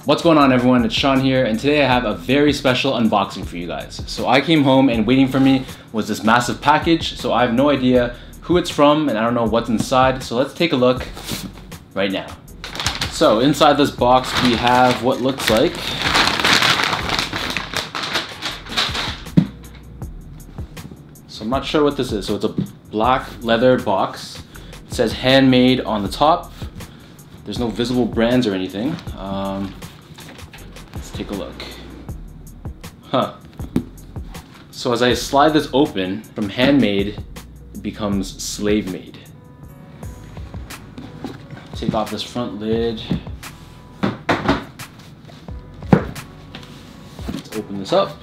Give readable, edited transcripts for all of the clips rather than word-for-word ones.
What's going on, everyone? It's Sean here, and today I have a very special unboxing for you guys. So I came home and waiting for me was this massive package, so I have no idea who it's from and I don't know what's inside, so let's take a look right now. So inside this box we have what looks like I'm not sure what this is. So it's a black leather box. It says handmade on the top. There's no visible brands or anything. Let's take a look. So as I slide this open, from handmade, it becomes slave made. Take off this front lid. Let's open this up.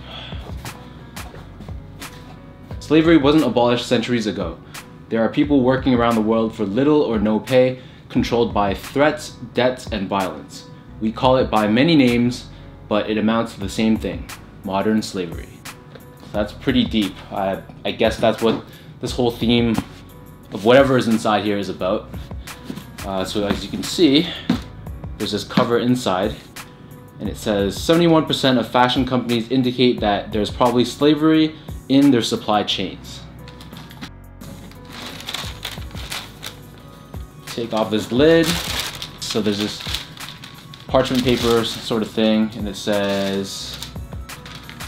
Slavery wasn't abolished centuries ago. There are people working around the world for little or no pay, controlled by threats, debts, and violence. We call it by many names, but it amounts to the same thing: modern slavery. That's pretty deep. I guess that's what this whole theme of whatever is inside here is about. So as you can see, there's this cover inside, and it says 71% of fashion companies indicate that there's probably slavery in their supply chains. Take off this lid. So there's this parchment paper sort of thing, and it says,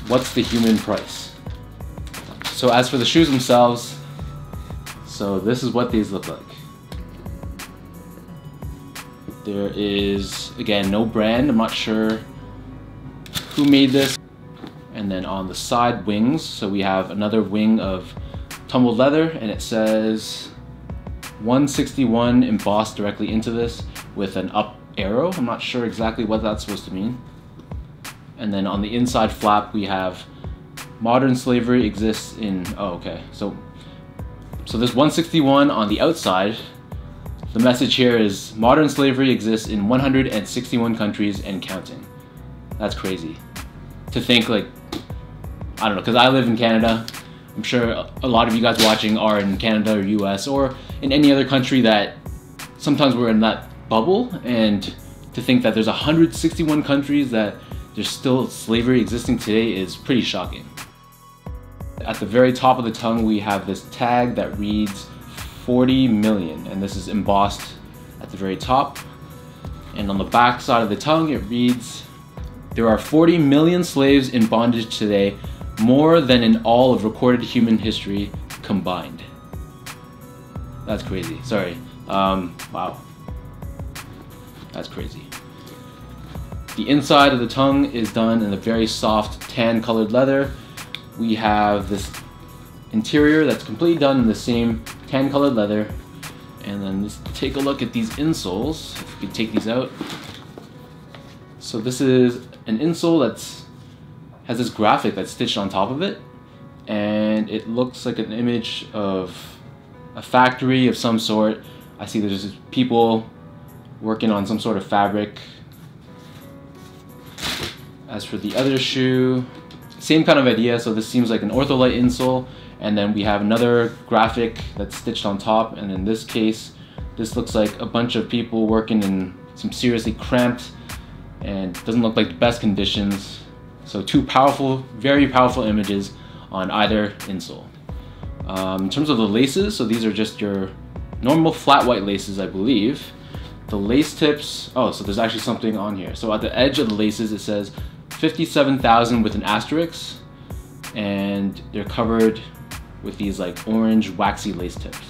what's the human price? So as for the shoes themselves, so this is what these look like. There is, again, no brand. I'm not sure who made this. And then on the side wings, so we have another wing of tumbled leather, and it says 161 embossed directly into this with an up arrow. I'm not sure exactly what that's supposed to mean. And then on the inside flap, we have modern slavery exists in, oh, okay. So this 161 on the outside, the message here is modern slavery exists in 161 countries and counting. That's crazy. To think, like, I don't know, because I live in Canada. I'm sure a lot of you guys watching are in Canada or US or in any other country that sometimes we're in that bubble, and to think that there's 161 countries that there's still slavery existing today is pretty shocking. At the very top of the tongue we have this tag that reads 40 million, and this is embossed at the very top. And on the back side of the tongue it reads, there are 40 million slaves in bondage today, more than in all of recorded human history combined. That's crazy. Sorry. Wow. That's crazy. The inside of the tongue is done in a very soft tan colored leather. We have this interior that's completely done in the same tan colored leather. And then let's take a look at these insoles. If we can take these out. So this is an insole that's has this graphic that's stitched on top of it, and it looks like an image of a factory of some sort. I see there's people working on some sort of fabric. As for the other shoe, same kind of idea. So this seems like an Ortholite insole, and then we have another graphic that's stitched on top, and in this case this looks like a bunch of people working in some seriously cramped and doesn't look like the best conditions. So two powerful, very powerful images on either insole. In terms of the laces, so these are just your normal flat white laces, I believe. The lace tips, oh, so there's actually something on here. So at the edge of the laces it says 57,000 with an asterisk, and they're covered with these like orange waxy lace tips.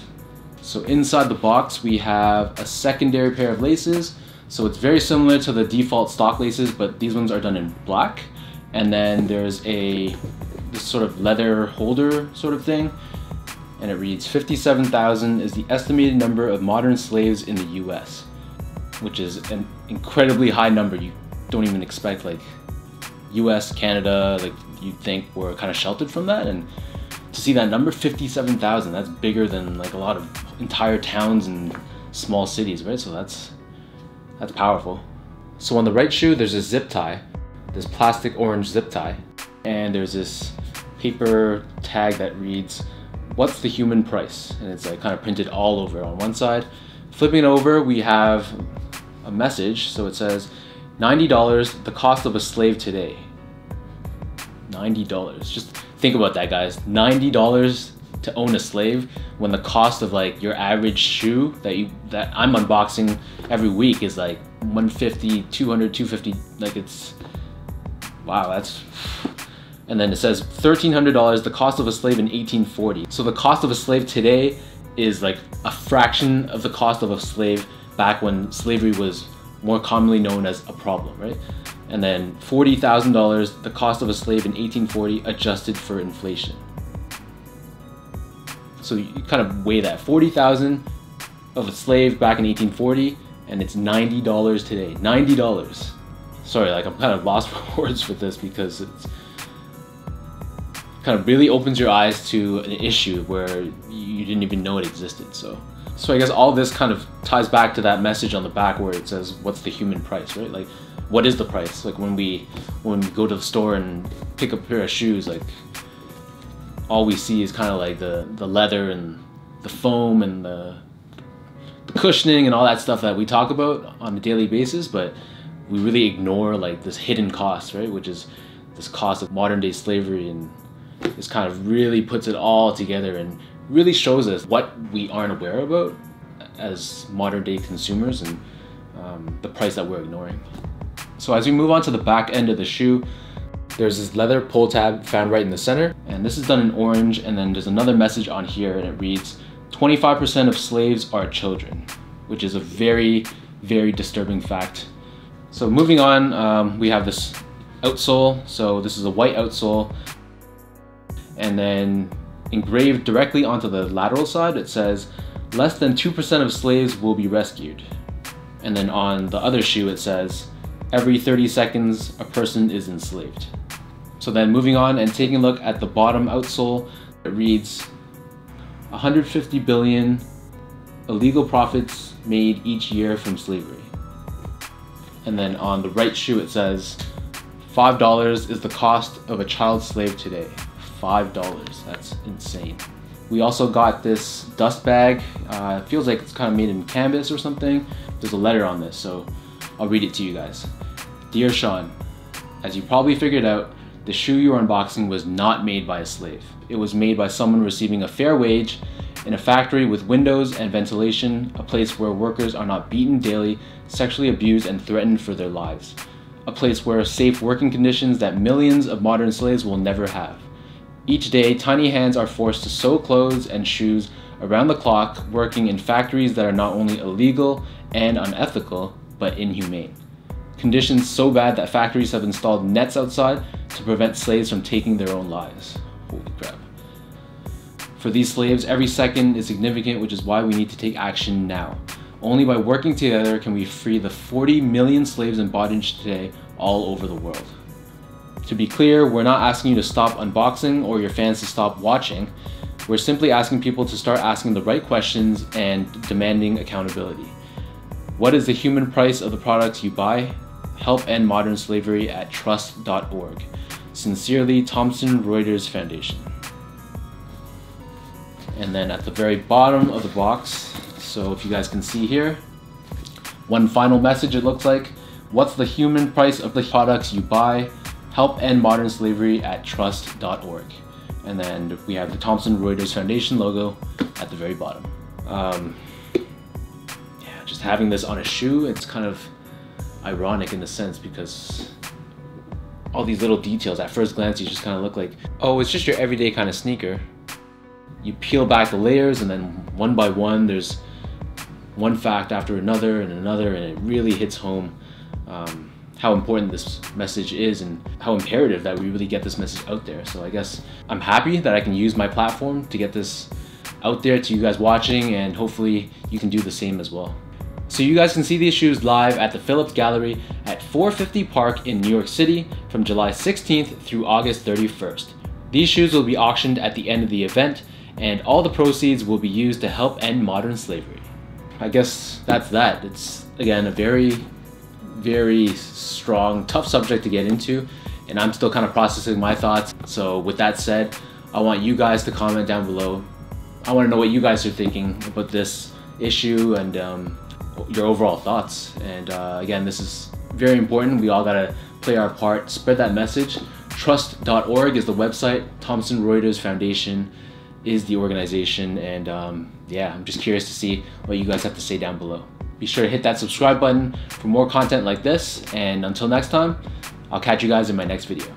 So inside the box we have a secondary pair of laces. So it's very similar to the default stock laces, but these ones are done in black. And then there's this sort of leather holder sort of thing, and it reads 57,000 is the estimated number of modern slaves in the US, which is an incredibly high number. You don't even expect, like, US, Canada, like you'd think we're kind of sheltered from that, and to see that number 57,000, that's bigger than like a lot of entire towns and small cities, right? So that's powerful. So on the right shoe there's a zip tie, this plastic orange zip tie, and there's this paper tag that reads, what's the human price? And it's like kind of printed all over on one side. Flipping it over, we have a message. So it says, $90, the cost of a slave today. $90. Just think about that, guys. $90 to own a slave when the cost of like your average shoe that I'm unboxing every week is like 150, 200, 250. Like it's, wow, that's. And then it says $1,300, the cost of a slave in 1840. So the cost of a slave today is like a fraction of the cost of a slave back when slavery was more commonly known as a problem, right? And then $40,000, the cost of a slave in 1840 adjusted for inflation. So you kind of weigh that. 40,000 of a slave back in 1840, and it's $90 today. $90. Sorry, like I'm kind of lost for words with this because it's kind of really opens your eyes to an issue where you didn't even know it existed. So I guess all this kind of ties back to that message on the back where it says, what's the human price, right? Like, what is the price? Like when we go to the store and pick up a pair of shoes, like all we see is kind of like the leather and the foam and the cushioning and all that stuff that we talk about on a daily basis, but we really ignore like this hidden cost, right? Which is this cost of modern day slavery, and this kind of really puts it all together and really shows us what we aren't aware about as modern day consumers and the price that we're ignoring. So as we move on to the back end of the shoe, there's this leather pull tab found right in the center, and this is done in orange, and then there's another message on here and it reads, 25% of slaves are children, which is a very, very disturbing fact. So moving on, we have this outsole. So this is a white outsole, and then engraved directly onto the lateral side, it says, less than 2% of slaves will be rescued. And then on the other shoe, it says, every 30 seconds, a person is enslaved. So then moving on and taking a look at the bottom outsole, it reads, 150 billion illegal profits made each year from slavery. And then on the right shoe, it says, $5 is the cost of a child slave today. $5, that's insane. We also got this dust bag. It feels like it's kind of made in canvas or something. There's a letter on this, so I'll read it to you guys. Dear Sean, as you probably figured out, the shoe you're unboxing was not made by a slave. It was made by someone receiving a fair wage in a factory with windows and ventilation, a place where workers are not beaten daily, sexually abused, and threatened for their lives. A place where safe working conditions that millions of modern slaves will never have. Each day, tiny hands are forced to sew clothes and shoes around the clock, working in factories that are not only illegal and unethical, but inhumane. Conditions so bad that factories have installed nets outside to prevent slaves from taking their own lives. Holy crap. For these slaves, every second is significant, which is why we need to take action now. Only by working together can we free the 40 million slaves in bondage today all over the world. To be clear, we're not asking you to stop unboxing or your fans to stop watching. We're simply asking people to start asking the right questions and demanding accountability. What is the human price of the products you buy? Help end modern slavery at trust.org. Sincerely, Thomson Reuters Foundation. And then at the very bottom of the box, so if you guys can see here, one final message it looks like. What's the human price of the products you buy? Help end modern slavery at trust.org. And then we have the Thomson Reuters Foundation logo at the very bottom. Yeah, just having this on a shoe, it's kind of ironic in a sense because all these little details, at first glance, you just kind of look like, oh, it's just your everyday kind of sneaker. You peel back the layers and then one by one, there's one fact after another and another, and it really hits home how important this message is and how imperative that we really get this message out there. So I guess I'm happy that I can use my platform to get this out there to you guys watching, and hopefully you can do the same as well. So you guys can see these shoes live at the Phillips Gallery at 450 Park in New York City from July 16th through August 31st. These shoes will be auctioned at the end of the event, and all the proceeds will be used to help end modern slavery. I guess that's that. It's, again, a very, very strong, tough subject to get into, and I'm still kind of processing my thoughts. So with that said, I want you guys to comment down below. I want to know what you guys are thinking about this issue and your overall thoughts. And again, this is very important. We all gotta play our part, spread that message. Trust.org is the website. Thomson Reuters Foundation is the organization, and yeah, I'm just curious to see what you guys have to say down below. Be sure to hit that subscribe button for more content like this, and until next time, I'll catch you guys in my next video.